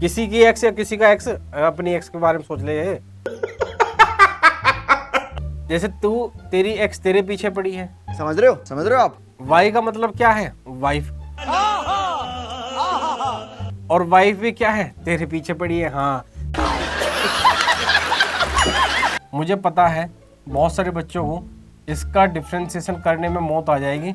किसी की एक्स या किसी का एक्स, अपनी एक्स के बारे में सोच ले। जैसे तेरी एक्स तेरे पीछे पड़ी है, समझ रहे हो आप? वाई का मतलब क्या है? वाइफ। और वाइफ भी क्या है? तेरे पीछे पड़ी है। हाँ, मुझे पता है बहुत सारे बच्चों को इसका डिफरेंशिएशन करने में मौत आ जाएगी।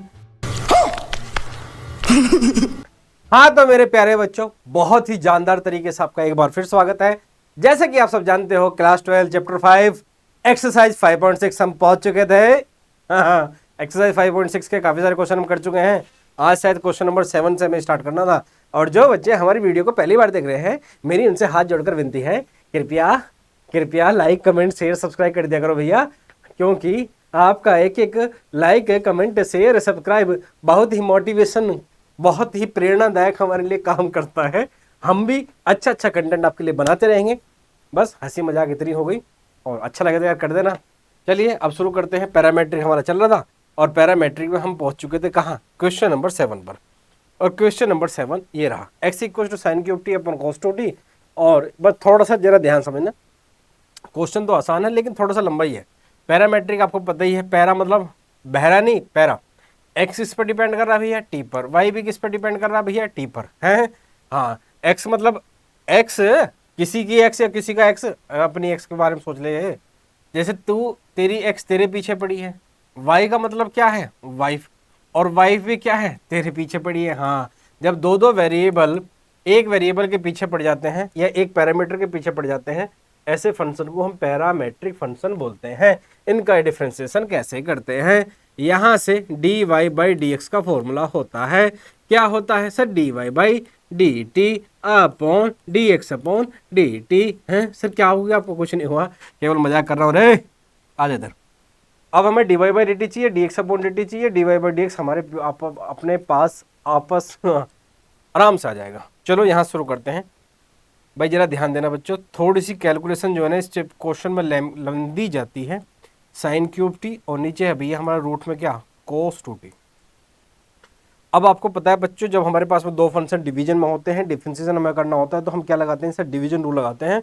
हाँ, तो मेरे प्यारे बच्चों, बहुत ही जानदार तरीके से आपका एक बार फिर स्वागत है। जैसे कि आप सब जानते हो, क्लास 12 चैप्टर 5 एक्सरसाइज 5.6 हम पहुंच चुके थे। हाँ, एक्सरसाइज 5.6 के काफी सारे क्वेश्चन हम कर चुके हैं। आज शायद क्वेश्चन नंबर 7 से हमें स्टार्ट करना था। और जो बच्चे हमारी वीडियो को पहली बार देख रहे हैं, मेरी उनसे हाथ जोड़कर विनती है, कृपया लाइक कमेंट शेयर सब्सक्राइब कर दिया करो भैया, क्योंकि आपका एक एक लाइक कमेंट शेयर सब्सक्राइब बहुत ही मोटिवेशन, बहुत ही प्रेरणादायक हमारे लिए काम करता है। हम भी अच्छा कंटेंट आपके लिए बनाते रहेंगे। बस हंसी मजाक इतनी हो गई, और अच्छा लगे तो यार कर देना। चलिए अब शुरू करते हैं। पैरामेट्रिक हमारा चल रहा था, और पैरामेट्रिक में हम पहुंच चुके थे कहाँ? क्वेश्चन नंबर 7 पर। और क्वेश्चन नंबर 7 ये रहा, X equal to sine cube T upon cos two T. और बस थोड़ा सा जरा ध्यान समझना, क्वेश्चन तो आसान है लेकिन थोड़ा सा लंबा ही है। पैरामेट्रिक आपको पता ही है, पैरा मतलब बहरा नहीं, पैरा। एक्स इस पर डिपेंड कर रहा भैया टी पर, वाई भी किस पर डिपेंड कर रहा भैया टी पर है। हाँ, एक्स मतलब एक्स, किसी की एक्स या किसी का एक्स, अपनी एक्स के बारे में सोच ले। जैसे तेरी एक्स तेरे पीछे पड़ी है, वाई का मतलब क्या है? वाइफ। और वाइफ भी क्या है? तेरे पीछे पड़ी है। हाँ, जब दो वेरिएबल एक वेरिएबल के पीछे पड़ जाते हैं या एक पैरामीटर के पीछे पड़ जाते हैं, ऐसे फंक्शन को हम पैरामेट्रिक फंक्शन बोलते हैं। इनका डिफरेंशिएशन कैसे करते हैं? यहां से dy बाई डी एक्स का फॉर्मूला होता है। क्या होता है sir? dy by D T upon D X upon D T है। सर क्या हो गया? आपको कुछ नहीं हुआ, केवल मजाक कर रहा हूँ रे। आ इधर। अब हमें dy बाई डी टी चाहिए, D X upon D T चाहिए। dy बाई डी एक्स हमारे अपने पास आपस आराम से आ जाएगा। चलो यहाँ शुरू करते हैं। भाई जरा ध्यान देना बच्चों, थोड़ी सी कैलकुलेशन जो है ना इस क्वेश्चन में लंबी जाती है। साइन क्यूब टी और नीचे है भैया हमारा रूट में क्या? कोस टू टी। अब आपको पता है बच्चों, जब हमारे पास में दो फंक्शन डिवीजन में होते हैं, डिफरेंशिएशन हमें करना होता है, तो हम क्या लगाते हैं सर? डिवीजन रूल लगाते हैं,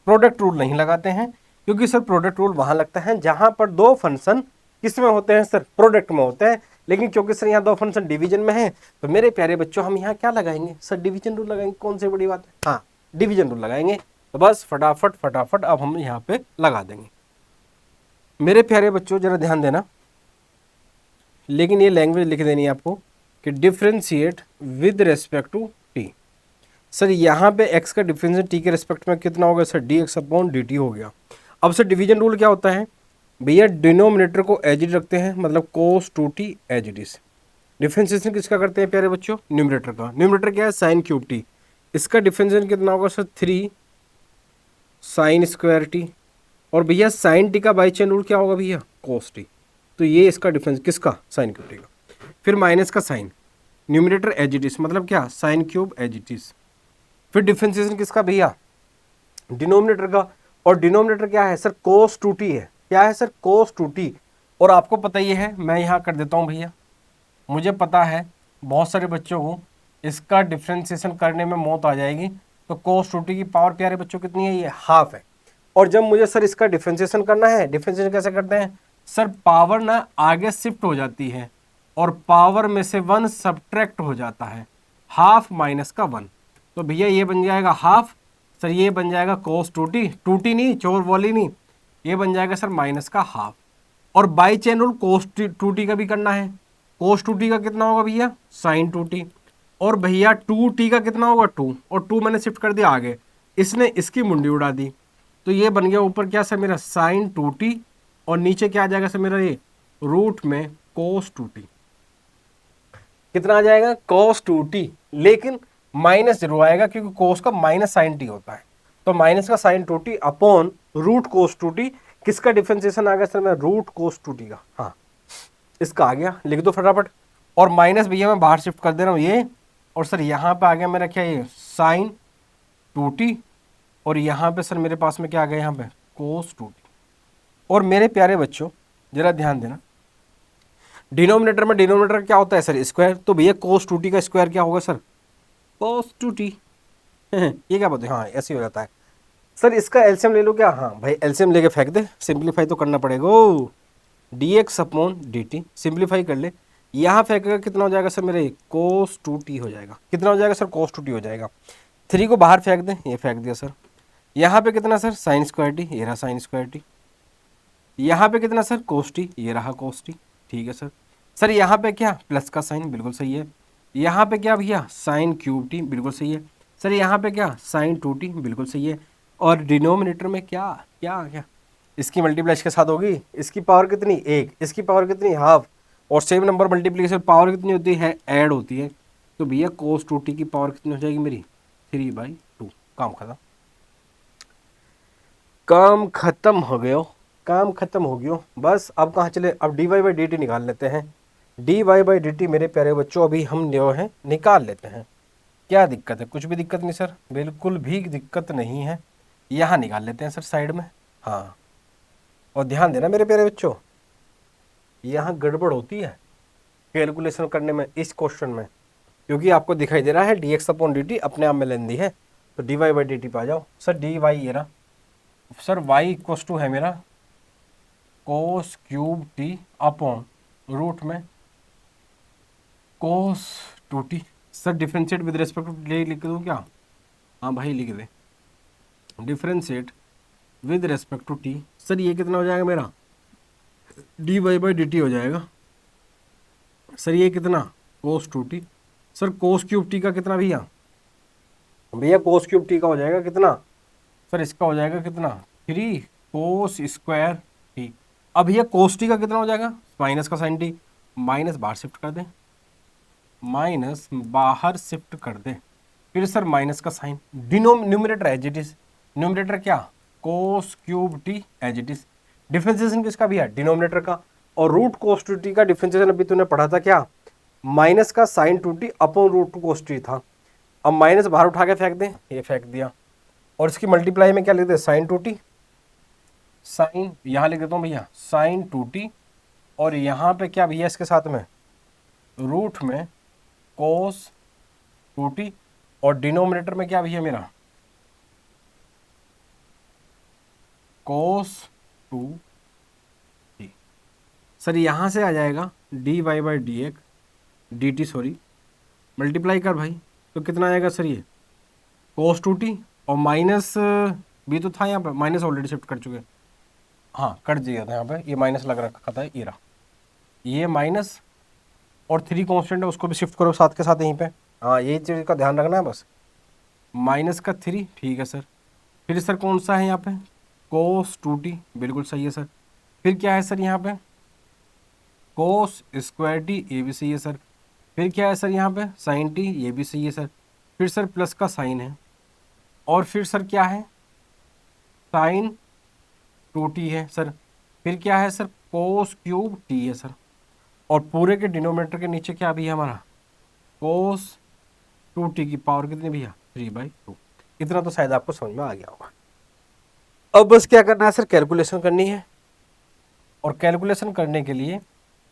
प्रोडक्ट रूल नहीं लगाते हैं। क्योंकि सर प्रोडक्ट रूल वहां लगता है जहां पर दो फंक्शन किस में होते हैं सर? प्रोडक्ट में होते हैं। लेकिन क्योंकि सर यहाँ दो फंक्शन डिवीजन में है, तो मेरे प्यारे बच्चों हम यहाँ क्या लगाएंगे सर? डिवीजन रूल लगाएंगे। कौन सी बड़ी बात है? हाँ, डिवीजन रूल लगाएंगे। तो बस फटाफट अब हम यहाँ पे लगा देंगे। मेरे प्यारे बच्चों जरा ध्यान देना, लेकिन ये लैंग्वेज लिख देनी है आपको कि differentiate with respect to T. Sir यहाँ पे x का डिफरेंशिएट टी के रेस्पेक्ट में कितना होगा sir? D X upon D T हो गया। अब सर डिवीजन रूल क्या होता है भैया? डिनोमिनेटर को एज इट रखते हैं, मतलब cos two T as it is. Differentiation किसका करते हैं प्यारे बच्चों? न्यूमरेटर का। न्यूमरेटर क्या है? Sign cube T. इसका डिफरेंशिएशन कितना होगा सर? 3 sign square T. और भैया साइन टी का बाई चेन रूल क्या होगा भैया? Cos t. तो ये इसका डिफरेंस किसका? साइन क्यूब टी का। फिर माइनस का sine, numerator as it is, मतलब क्या? Sine cube as it is. फिर डिफरेंशिएशन किसका भैया? डिनोमिनेटर का। और डिनोमिनेटर क्या है सर? कोस टू टी है। क्या है सर? कोस टू टी। और आपको पता ही है, मैं यहाँ कर देता हूँ भैया, मुझे पता है बहुत सारे बच्चों को इसका डिफरेंशिएशन करने में मौत आ जाएगी। तो कोस टू टी की पावर प्यारे बच्चों कितनी है? ये हाफ है। और जब मुझे सर इसका डिफरेंशिएशन करना है, डिफरेंशिएशन कैसे करते हैं सर? पावर ना आगे शिफ्ट हो जाती है और पावर में से 1 सब्ट्रैक्ट हो जाता है, हाफ माइनस का 1। तो भैया ये बन जाएगा हाफ, सर ये बन जाएगा कोस टू टी नहीं, चोर वाली नहीं, ये बन जाएगा सर माइनस का हाफ। और by chain rule cos two T का भी करना है। कोस टू टी का कितना होगा भैया? Sign two T. और भैया टू टी का कितना होगा? 2। और 2 मैंने शिफ्ट कर दिया आगे, इसने इसकी मुंडी उड़ा दी। तो ये बन गया ऊपर क्या सर मेरा? Sign two T. और नीचे क्या आ जाएगा सर मेरा? ये रूट में कोस टू टी। कितना आ जाएगा? कोस टू टी। लेकिन माइनस जरूर आएगा, क्योंकि कोस का माइनस साइन टी होता है। तो माइनस का sine two T upon root cos two T. किसका डिफरेंशिएशन आ गया सर मेरा? रूट कोस टू टी का। हाँ, इसका आ गया, लिख दो फटाफट। और माइनस भैया मैं बाहर शिफ्ट कर दे रहा हूँ ये। और सर यहाँ पे आ गया मेरा क्या? ये साइन टू टी। और यहाँ पे सर मेरे पास में क्या आ गया? यहाँ पे कोस टू टी। और मेरे प्यारे बच्चों जरा ध्यान देना, डिनोमिनेटर में डिनोमिनेटर क्या होता है सर? स्क्वायर। तो भैया कोस टू टी का स्क्वायर क्या होगा सर? कोस टू टी ये क्या बोलते हैं, हाँ ऐसे ही हो जाता है सर। इसका एलसीएम ले लो क्या, हाँ भाई एलसीएम लेके फेंक दे, सिंप्लीफाई तो करना पड़ेगा। D X upon D T, simplify कर ले। यहाँ फेंकेगा कितना हो जाएगा सर मेरे, कोस टू टी हो जाएगा। कितना हो जाएगा सर, कोस टू टी हो जाएगा। 3 को बाहर फेंक दें, ये फेंक दिया सर। यहाँ पे कितना सर, साइन स्क्वायर टी, ये रहा साइन स्क्वायर टी। यहाँ पे कितना सर, कोस टी, ये रहा कोस टी। ठीक है सर। सर यहाँ पे क्या, प्लस का साइन, बिल्कुल सही है। यहाँ पे क्या भैया, साइन क्यूब टी, बिल्कुल सही है। सर यहाँ पे क्या, साइन टू टी, बिल्कुल सही है। और डिनोमिनेटर में क्या क्या क्या, इसकी मल्टीप्लाई इसके साथ होगी, इसकी पावर कितनी, 1, इसकी पावर कितनी, हाफ। और सेम नंबर मल्टीप्लीकेशन पावर कितनी होती है, ऐड होती है। तो भैया कोस टू टी की पावर कितनी हो जाएगी मेरी, 3/2। काम खत्म, काम खत्म हो गयो, काम खत्म हो गयो। बस अब कहाँ चले, अब D Y by D T निकाल लेते हैं। D Y by D T मेरे प्यारे बच्चों अभी हम जो है निकाल लेते हैं। क्या दिक्कत है, कुछ भी दिक्कत नहीं सर, बिल्कुल भी दिक्कत नहीं है। यहाँ निकाल लेते हैं सर साइड में। हाँ, और ध्यान देना मेरे प्यारे बच्चों, यहाँ गड़बड़ होती है कैलकुलेशन करने में इस क्वेश्चन में, क्योंकि आपको दिखाई दे रहा है D X upon D T अपने आप में लेंदी है। तो D Y by D T पे आ जाओ सर। डी वाई ये रहा सर, वाई इक्वस टू है मेरा cos cube T upon root में cos two T. Sir differentiate with respect to ले लिख दूँ क्या, हाँ भाई लिख दे, differentiate with respect to T. Sir ये कितना हो जाएगा मेरा, D Y by D T हो जाएगा। सर ये कितना, cos two T. Sir cos cube T का कितना भैया, भैया कोस क्यूब टी का हो जाएगा कितना, सर इसका हो जाएगा कितना, 3 कोस स्क्वायर टी। अब भैया कोस टी का कितना हो जाएगा, माइनस का साइन टी, माइनस बाहर शिफ्ट कर दें, माइनस बाहर शिफ्ट कर दें। फिर सर माइनस का sine, numerator as it is, numerator क्या, cos cube T as it is. Differentiation किसका भैया, डिनोमिनेटर का। और रूट कोस टू टी का डिफरेंशिएशन अभी तूने पढ़ा था क्या, माइनस का sine two T upon root two cos T था। अब माइनस बाहर उठा के फेंक दें, ये फेंक दिया। और इसकी मल्टीप्लाई में क्या लिख दे, साइन टू टी, साइन यहाँ लिख देता हूँ भैया साइन टू टी। और यहाँ पे क्या भैया इसके साथ में रूट में कोस टू टी। और डिनोमिनेटर में क्या भैया मेरा, कोस टू टी। सर यहाँ से आ जाएगा D Y by D X D T, sorry multiply कर भाई, तो कितना आएगा सर ये कोस टू टी। और माइनस भी तो था यहाँ पे, माइनस ऑलरेडी शिफ्ट कर चुके, हाँ कट दिया था यहाँ पे, ये माइनस लग रखा था, ये रहा ये माइनस। और 3 कांस्टेंट है उसको भी शिफ्ट करो साथ के साथ यहीं पे, हाँ यही चीज़ का ध्यान रखना है बस। माइनस का 3, ठीक है सर। फिर सर कौन सा है यहाँ पे, कोस टू टी, बिल्कुल सही है सर। फिर क्या है सर यहाँ पे, कोस स्क्वायर टी, ये भी सही है सर। फिर क्या है सर यहाँ पे, साइन टी, ये भी सही है सर। फिर सर प्लस का साइन है। और फिर सर क्या है, साइन टू टी है सर। फिर क्या है सर, कोस क्यूब टी है सर। और पूरे के डिनोमिनेटर के नीचे क्या भी है हमारा, कोस टू टी की पावर कितनी भैया, 3/2। इतना तो शायद आपको समझ में आ गया होगा। अब बस क्या करना है सर, कैलकुलेशन करनी है। और कैलकुलेशन करने के लिए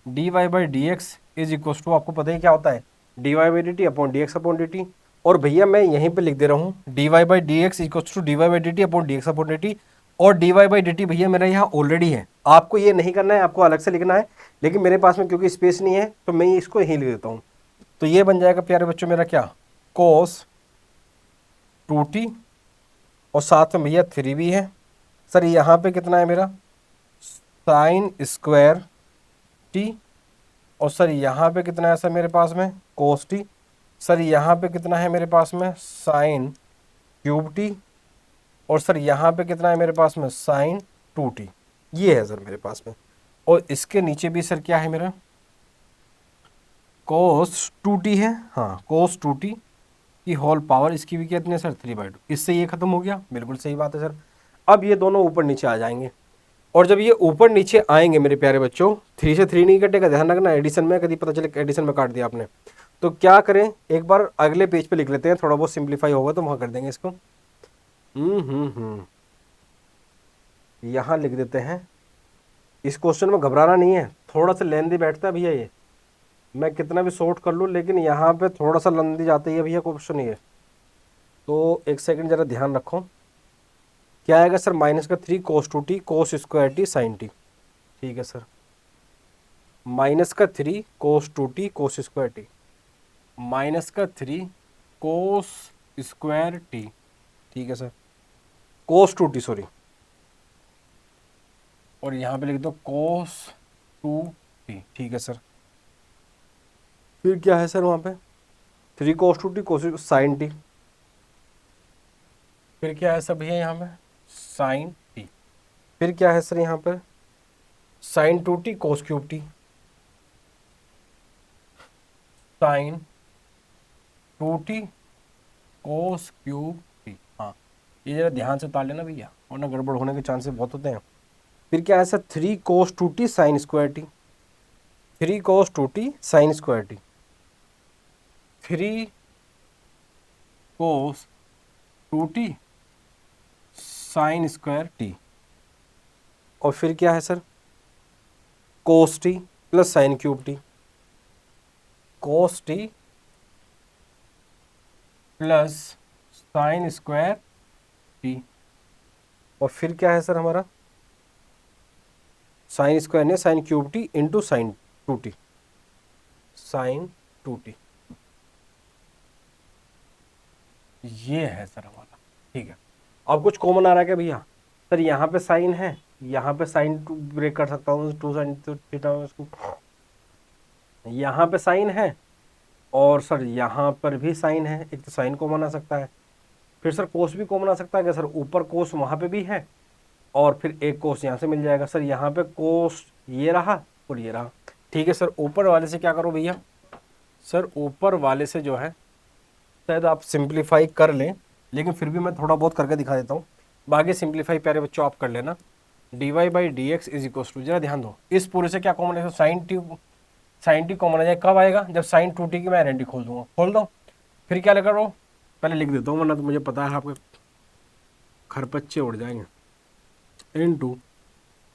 D Y by D X is equal to, आपको पता ही क्या होता है, D Y by D T upon D X upon D T. और भैया मैं यहीं पे लिख दे रहा हूँ D Y by D X equal to D Y by D T upon D X upon D T. और D Y by D T भैया मेरा यहाँ ऑलरेडी है, आपको ये नहीं करना है, आपको अलग से लिखना है। लेकिन मेरे पास में क्योंकि स्पेस नहीं है तो मैं इसको यहीं लिख देता हूँ। तो ये बन जाएगा प्यारे बच्चों मेरा क्या, कोस टू टी, और साथ में भैया 3 भी है सर। यहाँ पे कितना है मेरा, साइन स्क्वायर टी। और सर यहाँ पे कितना है सर मेरे पास में, कोस टी। सर यहाँ पे कितना है मेरे पास में, साइन क्यूब टी। और सर यहाँ पे कितना है मेरे पास में, साइन टू टी। ये है सर मेरे पास में। और इसके नीचे भी सर क्या है मेरा, कोस टू टी है, हाँ कोस टू टी की होल पावर, इसकी भी कितनी है सर, 3/2। इससे ये खत्म हो गया, बिल्कुल सही बात है सर। अब ये दोनों ऊपर नीचे आ जाएंगे। और जब ये ऊपर नीचे आएंगे मेरे प्यारे बच्चों, 3 से 3 नहीं कटेगा, ध्यान रखना एडिशन में, कभी पता चले एडिशन में काट दिया आपने तो क्या करें, एक बार अगले पेज पे लिख लेते हैं, थोड़ा बहुत सिंप्लीफाई होगा तो वहाँ कर देंगे इसको। यहाँ लिख देते हैं। इस क्वेश्चन में घबराना नहीं है, थोड़ा सा लेंदी बैठता है भैया ये, मैं कितना भी शॉर्ट कर लूँ लेकिन यहाँ पे थोड़ा सा लंदी जाता ही है भैया क्वेश्चन ये। तो एक सेकंड जरा ध्यान रखो, क्या आएगा सर, माइनस का 3 cos 2t cos square T sine T. ठीक है सर, माइनस का 3 cos 2t cos square T, minus का 3 कोस स्क्वायर टी। ठीक है सर, कोस 2t सॉरी, और यहाँ पे लिख दो कोस 2t। ठीक है सर, फिर क्या है सर वहाँ पे, 3 कोस 2t कोस साइन टी, फिर क्या है सर भैया यहाँ पे साइन टी, फिर क्या है सर यहाँ पर sine 2t cos cube T, sine 2t cos cube T. हाँ, ये जरा ध्यान से उतार लेना भैया, वरना गड़बड़ होने के चांसेस बहुत होते हैं। फिर क्या है sir 3 cos 2t sine square T, 3 cos 2t sine square T, 3 cos 2t sine square T, और फिर क्या है sir cos T plus sine cube T, cos T plus sine square T, और फिर क्या है सर हमारा साइन स्क्वायर ने sine cube T into sine 2t, sine 2t। ये है सर हमारा। ठीक है, अब कुछ कॉमन आ रहा है क्या भैया, सर यहाँ पे साइन है, यहाँ पे साइन टू ब्रेक कर सकता हूँ, 2 साइन थीटा इसको, यहाँ पे साइन है, और सर यहाँ पर भी साइन है, एक तो साइन कॉमन आ सकता है, फिर सर कोस भी कॉमन आ सकता है क्या सर, ऊपर कोस वहाँ पे भी है, और फिर एक कोस यहाँ से मिल जाएगा सर, यहाँ पे कोस ये रहा और ये रहा। ठीक है सर, ऊपर वाले से क्या करो भैया, सर ऊपर वाले से जो है शायद आप सिंप्लीफाई कर लें, लेकिन फिर भी मैं थोड़ा बहुत करके दिखा देता हूँ, बाकी सिंप्लीफाई प्यारे बच्चों आप कर लेना। D Y by D X is equal to, जरा ध्यान दो, इस पूरे से क्या कॉमन है, साइन टी कॉमन आ जाए, कब आएगा जब साइन 2t की मैं आइडेंटिटी खोल दूंगा, खोल दो, फिर क्या लगा रहा हूँ, पहले लिख देता हूँ वरना तो मुझे पता है आपके खरपच्चे उड़ जाएंगे, into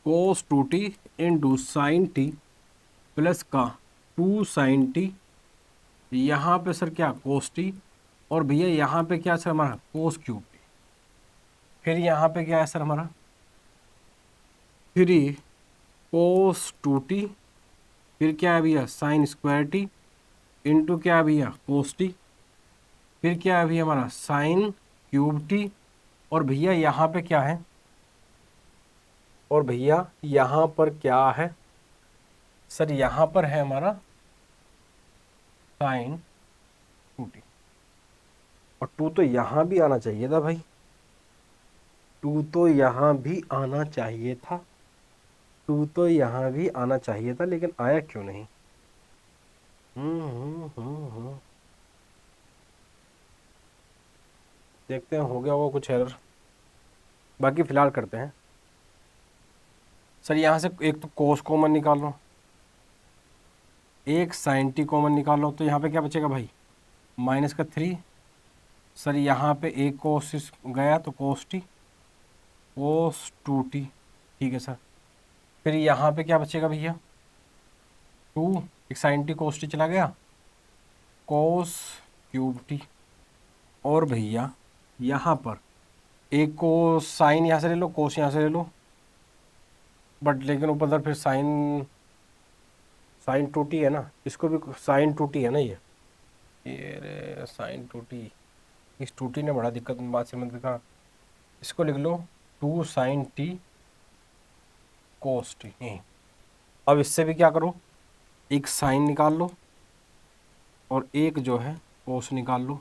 cos 2t into sine T plus का 2 साइन टी, यहाँ पे सर क्या कोस टी, और भैया यहाँ पे क्या सर हमारा कोस क्यूब टी, फिर यहाँ पे क्या है सर हमारा 3 कोस 2t, फिर क्या है भैया साइन स्क्वायर टी इंटू क्या है भैया कोस टी, फिर क्या है भैया हमारा साइन क्यूब टी, और भैया यहाँ पे क्या है, और भैया यहाँ पर क्या है सर, यहाँ पर है हमारा साइन 2t, और 2 तो यहाँ भी आना चाहिए था भाई, 2 तो यहाँ भी आना चाहिए था, 2 तो यहाँ भी आना चाहिए था, लेकिन आया क्यों नहीं। देखते हैं हो गया होगा कुछ एरर, बाकी फिलहाल करते हैं। सर यहाँ से एक तो कोस कॉमन निकाल लो, एक साइन टी कॉमन निकाल लो, तो यहाँ पे क्या बचेगा भाई माइनस का 3, सर यहाँ पे एक कोस गया तो कोस टी कोस 2t। ठीक है सर, फिर यहाँ पे क्या बचेगा भैया 2, एक साइन टी कोस टी चला गया, कोस क्यूब टी, और भैया यहाँ पर एक को साइन यहाँ से ले लो, कोस यहाँ से ले लो, बट लेकिन ऊपर उधर फिर साइन साइन 2t है ना, इसको भी साइन 2t है ना, ये रे साइन 2t, इस 2t ने बड़ा दिक्कत बात से मत दिखा, इसको लिख लो 2 साइन टी कोस टी। अब इससे भी क्या करो, एक साइन निकाल लो और एक जो है कोस निकाल लो,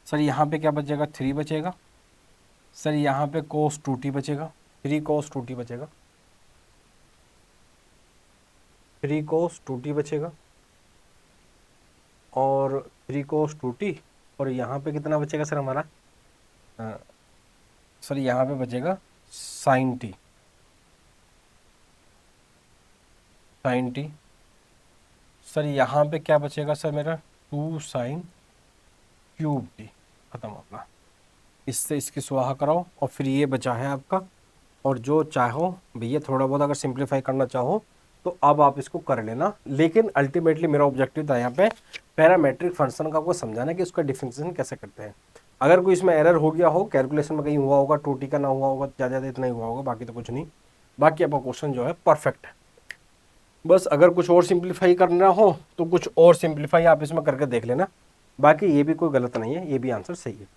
सर यहाँ पे क्या बचेगा 3 बचेगा, सर यहाँ पे कोस 2t बचेगा, 3 कोस 2t बचेगा, 3 कोस 2t बचेगा, और 3 कोस 2t, और यहाँ पे कितना बचेगा सर हमारा, सर यहाँ पे बचेगा sine T, sine T, sir यहाँ पे क्या बचेगा सर मेरा 2 साइन क्यूब टी, खत्म होगा, इससे इसकी सुराहा कराओ, और फिर ये बचा है आपका, और जो चाहो भैया थोड़ा बहुत अगर सिंप्लीफाई करना चाहो तो अब आप इसको कर लेना, लेकिन अल्टीमेटली मेरा ऑब्जेक्टिव था यहाँ पे पैरामेट्रिक फंक्शन का आपको समझाना कि उसका डिफरेंशिएशन कैसे करते हैं। अगर कोई इसमें एरर हो गया हो, कैलकुलेशन में कहीं हुआ होगा, टोटी का ना हुआ होगा, ज़्यादा इतना ही हुआ होगा, बाकी तो कुछ नहीं। बाकी आपका क्वेश्चन जो है परफेक्ट है। बस अगर कुछ और सिंप्लीफाई करना हो तो कुछ और सिंप्लीफाई आप इसमें करके देख लेना, बाकी ये भी कोई गलत नहीं है, ये भी आंसर सही है।